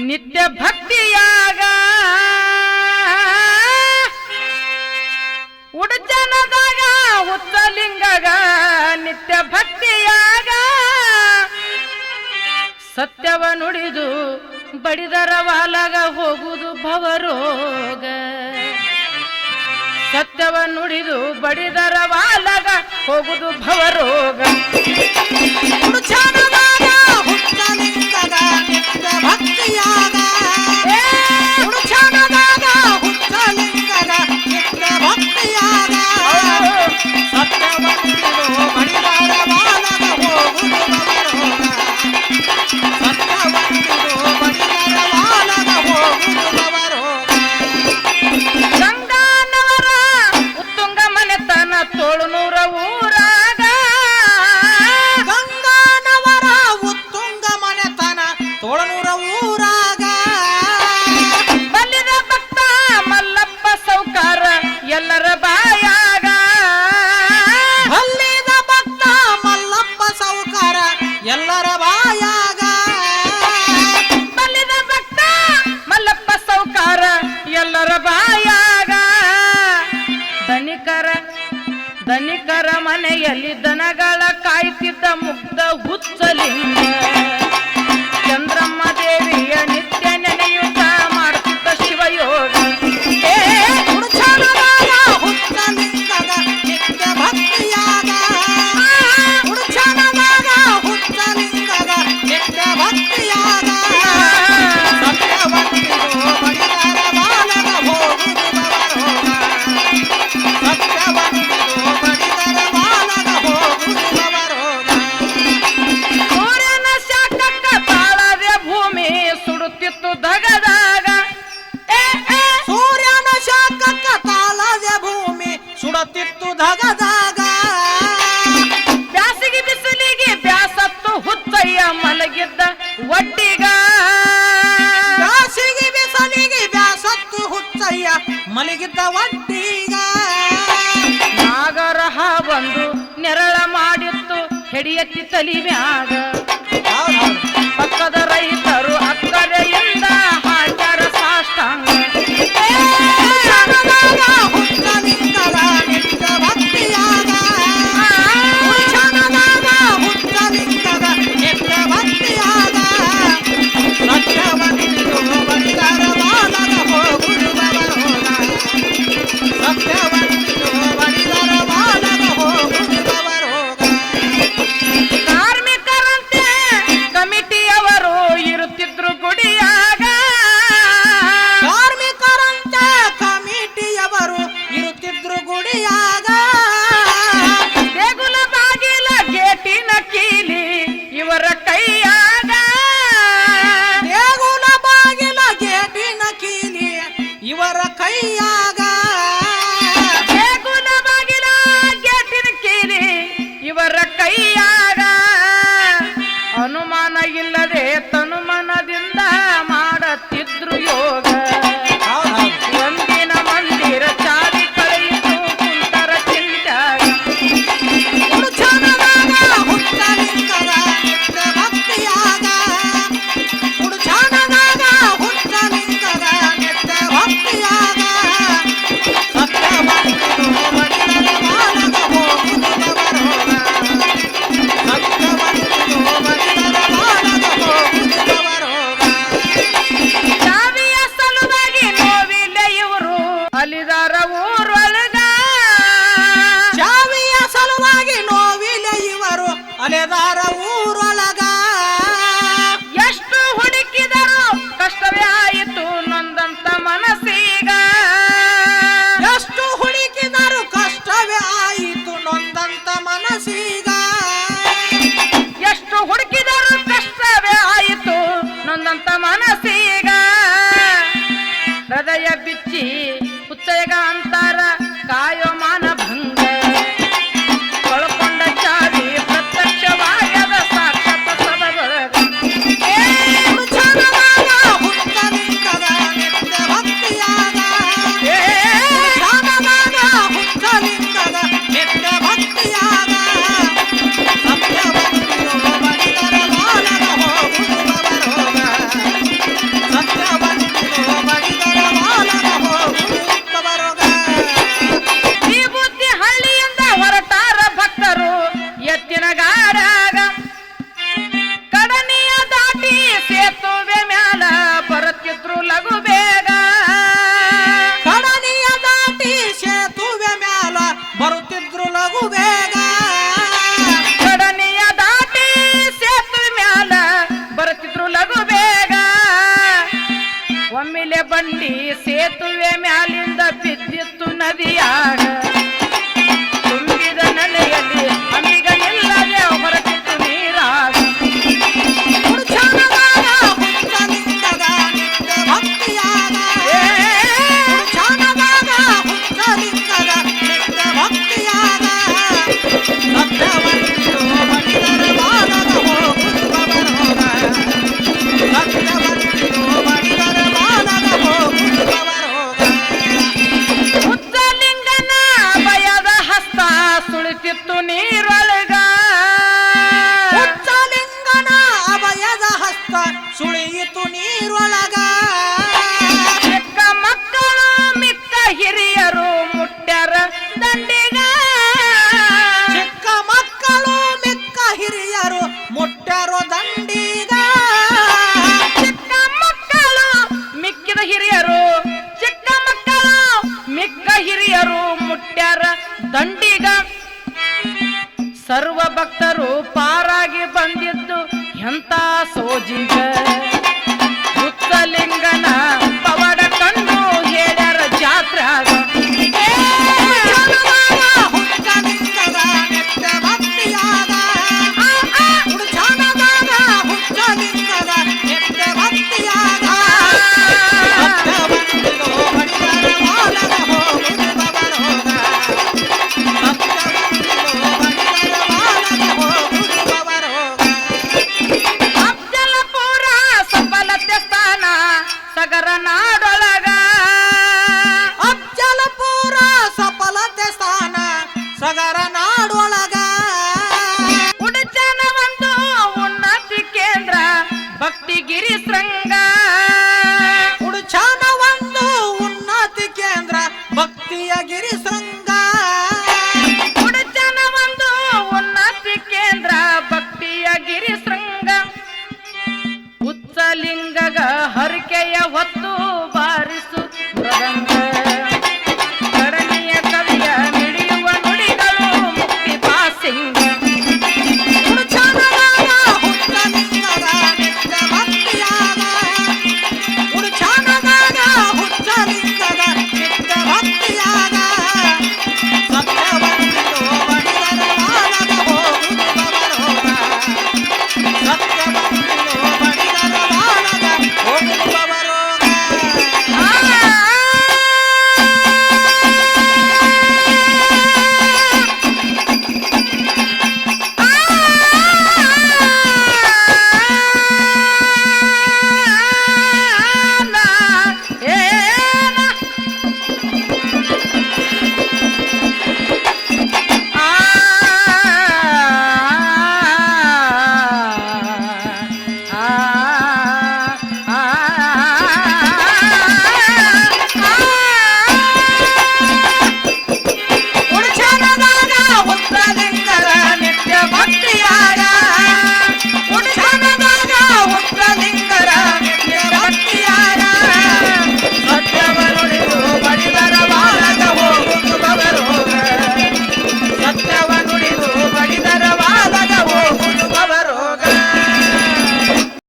ನಿತ್ಯ ಭಕ್ತಿಯಾಗ ಉಡಜನದಾಗ ಉತ್ತಲಿಂಗಗ ನಿತ್ಯ ಭಕ್ತಿಯಾಗ ಸತ್ಯವ ನುಡಿದು ಬಡಿದರ ವಾಲಗ ಹೋಗುವುದು ಭವರೋಗ ಸತ್ಯವ ನುಡಿದು ಬಡಿದರ ವಾಲಗ ಹೋಗುವುದು ಭವರೋಗ ಉಡಜನದಾಗ ಉತ್ತಲಿಂಗಗ ನಿತ್ಯ ಭಕ್ತಿಯಾಗ ಉಡಜನದಾಗ ಉತ್ತಲಿಂಗಗ ನಿತ್ಯ ಭಕ್ತಿಯಾಗ ಸತ್ಯವ ನುಡಿದು ಬಡಿದರ ವಾಲಗ ಹೋಗುವುದು ಭವರೋಗ ಸತ್ಯವ ನುಡಿದು ಬಡಿದರ ವಾಲಗ ಹೋಗುವುದು ಭವರೋಗ ಗಂಗಾನವರ ಉತ್ತುಂಗ ಮನೆತನ ತೋಳುನೂರ ಊರಾಗ ಗಂಗಾನವರ ಉತ್ತುಂಗ ಮನೆತನ ತೋಳನೂರ ಊರಾಗ ಬಲ್ಲಿದ ಭಕ್ತ ಮಲ್ಲಪ್ಪ ಸೌಕಾರ ಎಲ್ಲರ ಬಾಯಾಗ ಅಲ್ಲಿದ ಭಕ್ತ ಮಲ್ಲಪ್ಪ ಸೌಕಾರ ಎಲ್ಲರ ಬಾಯಾಗ ಬಲ್ಲಿದ ಭಕ್ತ ಮಲ್ಲಪ್ಪ ಸೌಕಾರ ಎಲ್ಲರ ಬಾಯಾಗ ಧನಿಕರ ಮನೆಯಲ್ಲಿ ದನಗಳ ಕಾಯ್ತಿದ್ದ ಮುಗ್ಧ ಹುಚ್ಚಲಿಂಗ ಚಂದ್ರಮ್ಮ ದೇವಿಯ ನಿತ್ಯ ನೆನೆಯುತ್ತ ಮಾಡ್ತಿದ್ದ ಶಿವಯೋಗ ಉಡಚನದಾಗ ಹುಚ್ಚಲಿಂಗಗ ನಿತ್ಯ ಭಕ್ತಿಯಾಗ ಉಡಚನದಾಗ ಹುಚ್ಚಲಿಂಗಗ ನಿತ್ಯ ಭಕ್ತಿಯಾಗ ಸತ್ಯವಂತಿರು ಬಡಿದರ ಬಾಲಗ ಹೋಗುವುದು ಭವರೋಗ ಸತ್ಯವಂತಿರು ಬಡಿದರ ಬಾಲಗ ಹೋಗುವುದು ಭವರೋಗ ಸೂರ್ಯನ ಶಾಖಕ್ಕ ತಾಳದೆ ಭೂಮಿ ಸುಡುತ್ತಿತ್ತು ದಗದಾಗ ಸೂರ್ಯನ ಶಾಖಕ್ಕ ತಾಳದ ಭೂಮಿ ಸುಡುತ್ತಿತ್ತು ಧಗದಾಗ ಬ್ಯಾಸಿಗೆ ಬಿಸಿಲಿಗೆ ಬ್ಯಾಸತ್ತು ಹುಚ್ಚಯ್ಯ ಮಲಗಿದ್ದ ಒಡ್ಡಿಗ ಬ್ಯಾಸಿಗೆ ಬಿಸಲಿಗೆ ಬ್ಯಾಸತ್ತು ಹುಚ್ಚಯ್ಯ ಮಲಗಿದ್ದ ಒಟ್ಟಿಗ ನಾಗರಹ ಬಂದು ನೆರಳ ಮಾಡಿತ್ತು ಹೆಡಿಯತ್ತಿ ತಲಿ ಮ್ಯಾಗ ಪಕ್ಕದ ರೈತರು ಅಕ್ಕರೆಯಿಂದ ಹಾಕ್ಯಾರ ಸಾಷ್ಟಾಂಗ ಉಡಚನದಾಗ ಹುಚ್ಚಲಿಂಗಗ ನಿತ್ಯ ಭಕ್ತಿಯಾಗ ಉಡಚನದಾಗ ಹುಚ್ಚಲಿಂಗಗ ನಿತ್ಯ ಭಕ್ತಿಯಾಗ ಸತ್ಯವಂತಿರು ಬಡಿದರ ಬಾಲಗ ಹೋಗುವುದು ಭವರೋಗ ಸತ್ಯವಂತಿರು ಬಡಿದರ ಬಾಲಗ ಹೋಗುವುದು ಭವರೋಗ ಕಾರ್ಮಿಕರಂತೆ ಕಮಿಟಿಯವರು ಇರುತ್ತಿದ್ರು ಭಕ್ತಿಯಾಗ ಸತ್ಯವಂತಿರೋ ಬಡಿದರ ಬಾಲಗ ಹೋಗುತ್ತವ ರೋಗ ಸತ್ಯವಂತಿರೋ ಬಡಿದರ ಬಾಲಗ ಹೋಗುತ್ತವ ರೋಗ ಹುಚ್ಚಲಿಂಗನ ಭಯದ ಹಸ್ತ ಸುಳಿತಿತ್ತು ನೀರೊಳಗ ಹುಚ್ಚಲಿಂಗನ ಅಭಯದ ಹಸ್ತ ಸುಳಿಯಿತು ನೀರೊಳಗ ಚಿಕ್ಕ ಮಕ್ಕಳು ಮಿಕ್ಕ ಹಿರಿಯರು ಮುಟ್ಟ್ಯಾರ ದಂಡಿಗ ಚಿಕ್ಕ ಮಕ್ಕಳು ಮಿಕ್ಕ ಹಿರಿಯರು ಮುಟ್ಟರು ದಂಡಿಗ ಚಿಕ್ಕ ಮಕ್ಕಳು ಮಿಕ್ಕಿದ ಹಿರಿಯರು ಚಿಕ್ಕ ಮಕ್ಕಳು ಮಿಕ್ಕ ಹಿರಿಯರು ಮುಟ್ಟ್ಯಾರ ದಂಡಿಗ ಸರ್ವ ಭಕ್ತರು ಪಾರಾಗಿ ಬಂದಿದ್ದು ಎಂತ ಸೋಜಿಗ ಹುಚ್ಚಲಿಂಗನ ಪವಾಡ ಕಂಡು ಹೇಳ್ಯಾರ ಜಾತ್ರಾಗ ಹುಚ್ಚಲಿಂಗದ ನೆಟ್ಟ ಭಕ್ತಿಯಾಗ ಹುಡ್ಚಾನದಾಗ ಹುಚ್ಚಲಿಂಗದ ನೆಟ್ಟ ಭಕ್ತಿಯಾಗ ಸತ್ಯವಂತಿರೋ ಬಡಿದರ ಬಾಲಗ ಹೋಗುತ್ತವ ರೋಗ ಸತ್ಯವಂತಿರೋ ಬಡಿದರ ಬಾಲಗ ಹೋಗುತ್ತವ ರೋಗ ಅಫ್ಜಲಪುರ ಸಫಲತೆ ಸ್ಥಾನ ಸಗರ ನಾಡೊಳಗ ಅಫ್ಜಲಪುರ ಸಫಲತೆ ಸ್ಥಾನ ಸಗರ